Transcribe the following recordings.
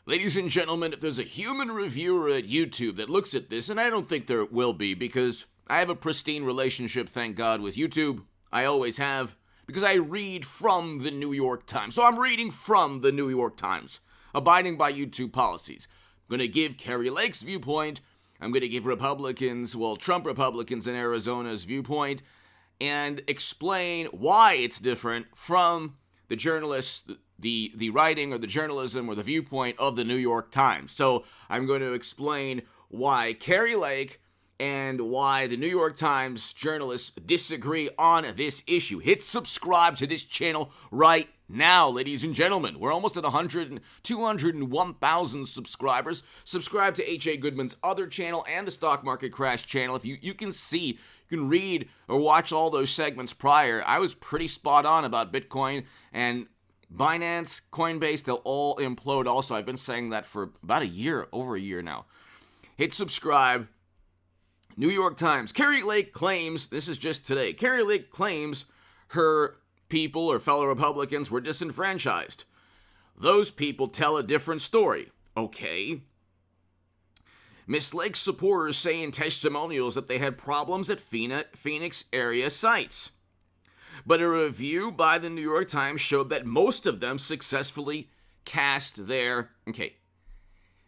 Ladies and gentlemen, if there's a human reviewer at YouTube that looks at this, and I don't think there will be because I have a pristine relationship, thank God, with YouTube. I always have, because I read from the New York Times. So I'm reading from the New York Times, abiding by YouTube policies. I'm going to give Kari Lake's viewpoint. I'm going to give Trump Republicans in Arizona's viewpoint, and explain why it's different from the journalists, the writing or the journalism or the viewpoint of the New York Times. So I'm going to explain why Kari Lake and why the New York Times journalists disagree on this issue. Hit subscribe to this channel right now, ladies and gentlemen. We're almost at 201,000 subscribers. Subscribe to H.A. Goodman's other channel and the Stock Market Crash channel. If you can see, you can read or watch all those segments prior. I was pretty spot on about Bitcoin and Binance, Coinbase. They'll all implode also. I've been saying that for about over a year now. Hit subscribe. New York Times. Kari Lake claims, this is just today, Kari Lake claims her people or fellow Republicans were disenfranchised. Those people tell a different story. Okay. Miss Lake's supporters say in testimonials that they had problems at Phoenix area sites. But a review by the New York Times showed that most of them successfully cast their... Okay.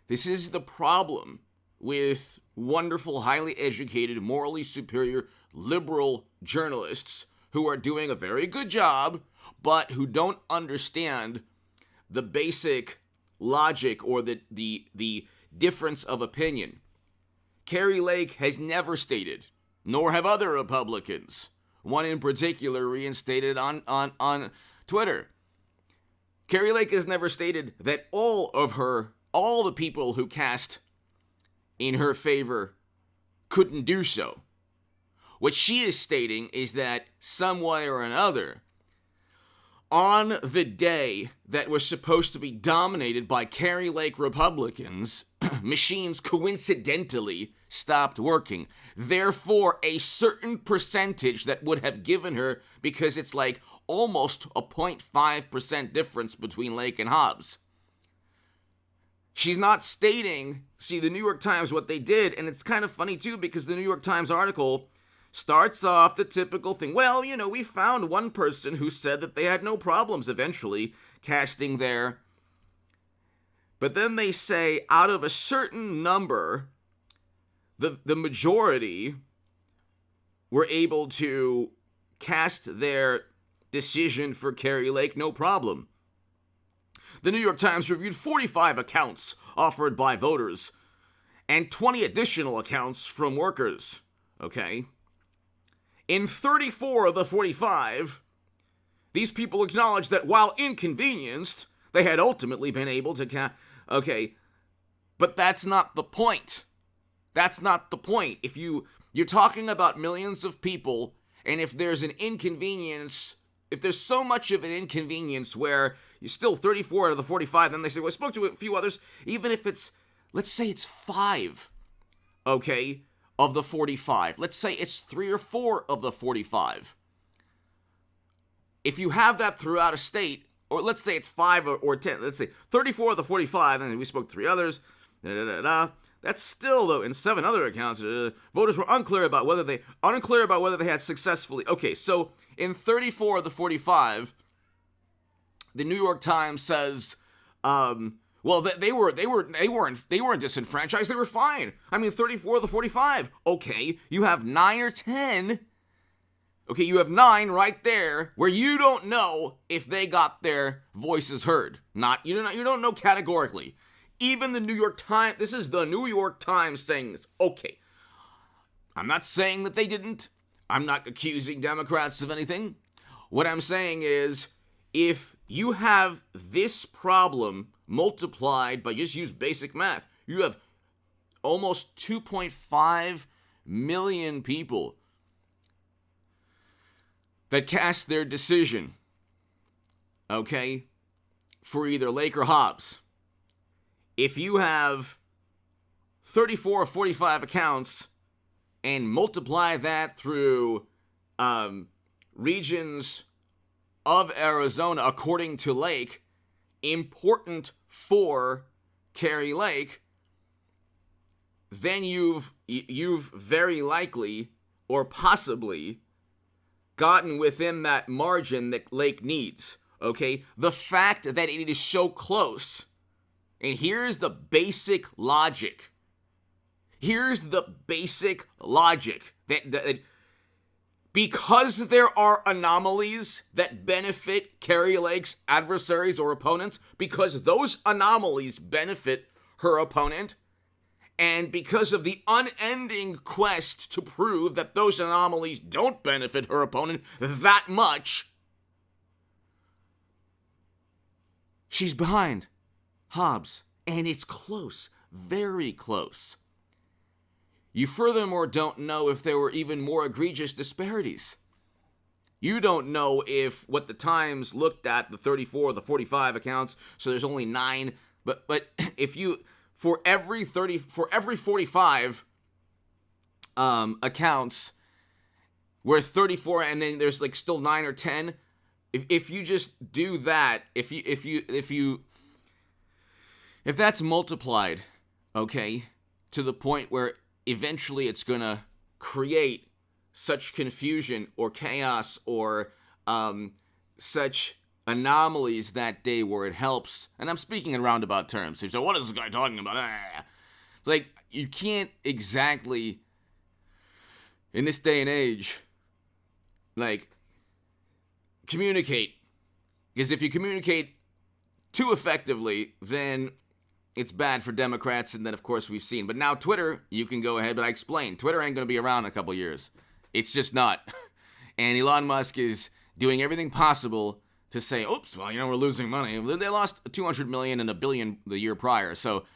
This is the problem with wonderful, highly educated, morally superior, liberal journalists who are doing a very good job, but who don't understand the basic logic or the difference of opinion. Kari Lake has never stated, nor have other Republicans, one in particular reinstated on Twitter. Kari Lake has never stated that all the people who cast in her favor couldn't do so. What she is stating is that some way or another, on the day that was supposed to be dominated by Kari Lake Republicans, machines coincidentally stopped working. Therefore, a certain percentage that would have given her, because it's like almost a 0.5% difference between Lake and Hobbs. She's not stating, see, the New York Times, what they did, and it's kind of funny too, because the New York Times article starts off the typical thing. Well, we found one person who said that they had no problems eventually casting their... But then they say out of a certain number, the majority were able to cast their decision for Kari Lake, no problem. The New York Times reviewed 45 accounts offered by voters and 20 additional accounts from workers. Okay? In 34 of the 45, these people acknowledged that while inconvenienced, they had ultimately been able to Okay, but that's not the point. That's not the point. If you're talking about millions of people, and if there's an inconvenience, if there's so much of an inconvenience where you're still 34 out of the 45, then they say, well, I spoke to a few others, even if it's, let's say it's 5, okay, of the 45. Let's say it's 3 or 4 of the 45. If you have that throughout a state, or let's say it's 5 or 10, let's say 34 of the 45, and we spoke to 3 others, that's still, though, in 7 other accounts, voters were unclear about whether they had successfully. Okay, so in 34 of the 45, the New York Times says, well, they weren't disenfranchised. They were fine. I mean, 34 of the 45. Okay, you have 9 or 10. Okay, you have 9 right there where you don't know if they got their voices heard. You don't know categorically. Even the New York Times, this is the New York Times saying this. Okay, I'm not saying that they didn't. I'm not accusing Democrats of anything. What I'm saying is, if you have this problem multiplied by just use basic math, you have almost 2.5 million people that cast their decision, okay, for either Lake or Hobbs. If you have 34 or 45 accounts and multiply that through regions of Arizona, according to Lake, important for Kari Lake, then you've very likely or possibly gotten within that margin that Lake needs. Okay, the fact that it is so close, and here's the basic logic. That because there are anomalies that benefit Kari Lake's adversaries or opponents, because those anomalies benefit her opponent, and because of the unending quest to prove that those anomalies don't benefit her opponent that much, she's behind Hobbs, and it's close, very close. You furthermore don't know if there were even more egregious disparities. You don't know if what the Times looked at, the 34, the 45 accounts, so there's only 9, but if you, for every 45 accounts, where 34 and then there's like still 9 or 10, if you just do that, if that's multiplied, okay, to the point where eventually it's going to create such confusion or chaos or such anomalies that day where it helps, and I'm speaking in roundabout terms. So what is this guy talking about? It's like, you can't exactly, in this day and age, like, communicate. Because if you communicate too effectively, then it's bad for Democrats, and then, of course, we've seen. But now Twitter, you can go ahead, but I explained. Twitter ain't going to be around in a couple years. It's just not. And Elon Musk is doing everything possible to say, oops, well, we're losing money. They lost $200 million and $1 billion the year prior. So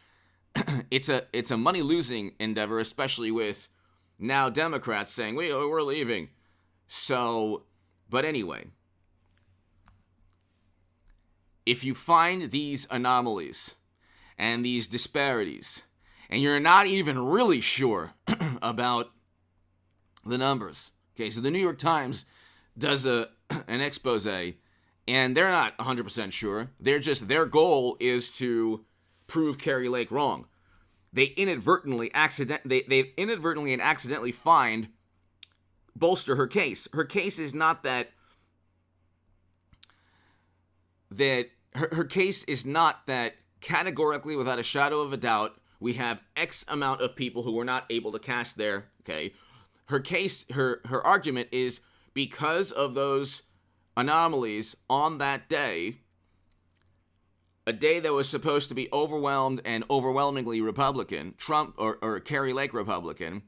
it's a money-losing endeavor, especially with now Democrats saying, we're leaving. So, but anyway, if you find these anomalies and these disparities, and you're not even really sure about the numbers. Okay, so the New York Times does an expose, and they're not 100% sure. Their goal is to prove Kari Lake wrong. They inadvertently and accidentally bolster her case. Her case is not her case is not that categorically, without a shadow of a doubt, we have X amount of people who were not able to cast there, okay? Her case, her argument is because of those anomalies on that day, a day that was supposed to be overwhelmed and overwhelmingly Republican, Trump or Kari Lake Republican,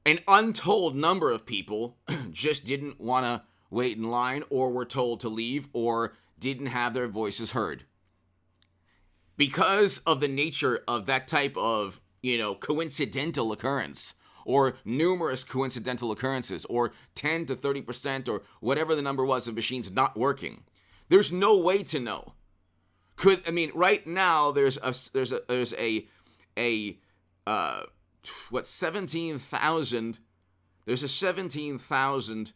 an untold number of people just didn't want to wait in line or were told to leave or didn't have their voices heard. Because of the nature of that type of, coincidental occurrence or numerous coincidental occurrences or 10 to 30% or whatever the number was of machines not working, there's no way to know. Right now there's 17,000. There's a 17,000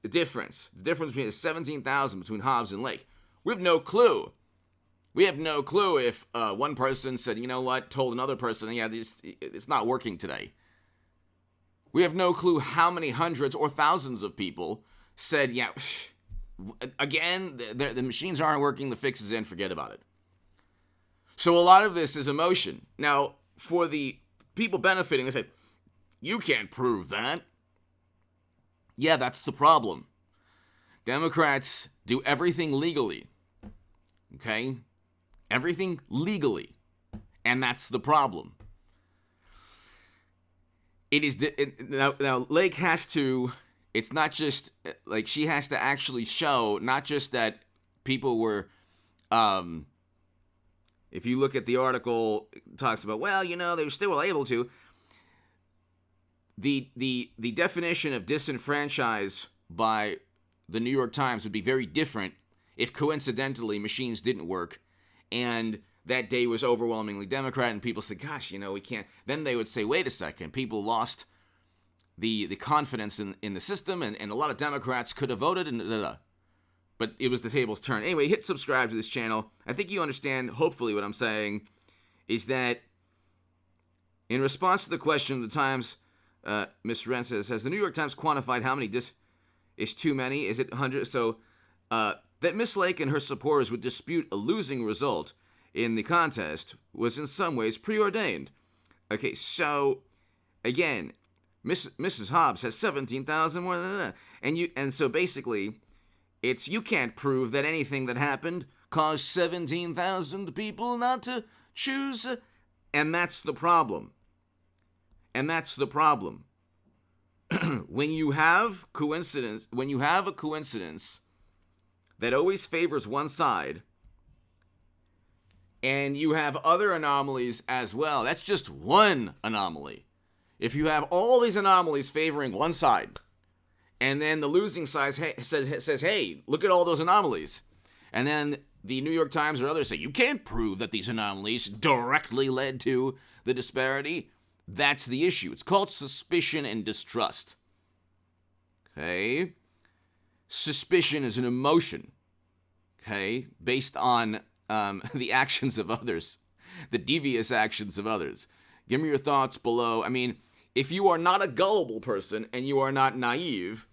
difference. The difference between the 17,000 between Hobbs and Lake. We have no clue. We have no clue if one person said, told another person, it's not working today. We have no clue how many hundreds or thousands of people said, again, the machines aren't working, the fix is in, forget about it. So a lot of this is emotion. Now, for the people benefiting, they say, you can't prove that. Yeah, that's the problem. Democrats do everything legally. Okay? Everything legally. And that's the problem. Now, Lake has to, it's not just, she has to actually show, not just that people were, if you look at the article, it talks about, they were still able to. The definition of disenfranchise by the New York Times would be very different if coincidentally machines didn't work and that day was overwhelmingly Democrat and people said, gosh, we can't. Then they would say, wait a second, people lost the confidence in the system and a lot of Democrats could have voted and da-da-da. but it was the table's turn. Anyway, hit subscribe to this channel. I think you understand, hopefully, what I'm saying is that in response to the question of the Times, Ms. Wren says, has the New York Times quantified how many is too many? Is it 100? So that Miss Lake and her supporters would dispute a losing result in the contest was in some ways preordained. Okay, so again, Mrs. Hobbs has 17,000 more than that. And so basically, it's you can't prove that anything that happened caused 17,000 people not to choose, and that's the problem. And that's the problem. When you have a coincidence that always favors one side, and you have other anomalies as well, that's just one anomaly. If you have all these anomalies favoring one side, and then the losing side says, hey, look at all those anomalies, and then the New York Times or others say, you can't prove that these anomalies directly led to the disparity, that's the issue. It's called suspicion and distrust. Okay? Suspicion is an emotion, okay, based on the actions of others, the devious actions of others. Give me your thoughts below. I mean, if you are not a gullible person and you are not naive,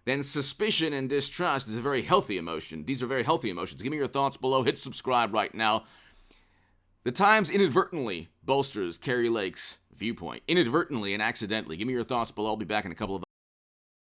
then suspicion and distrust is a very healthy emotion. These are very healthy emotions. Give me your thoughts below. Hit subscribe right now. The Times inadvertently bolsters Kari Lake's viewpoint. Inadvertently and accidentally. Give me your thoughts below. I'll be back in a couple of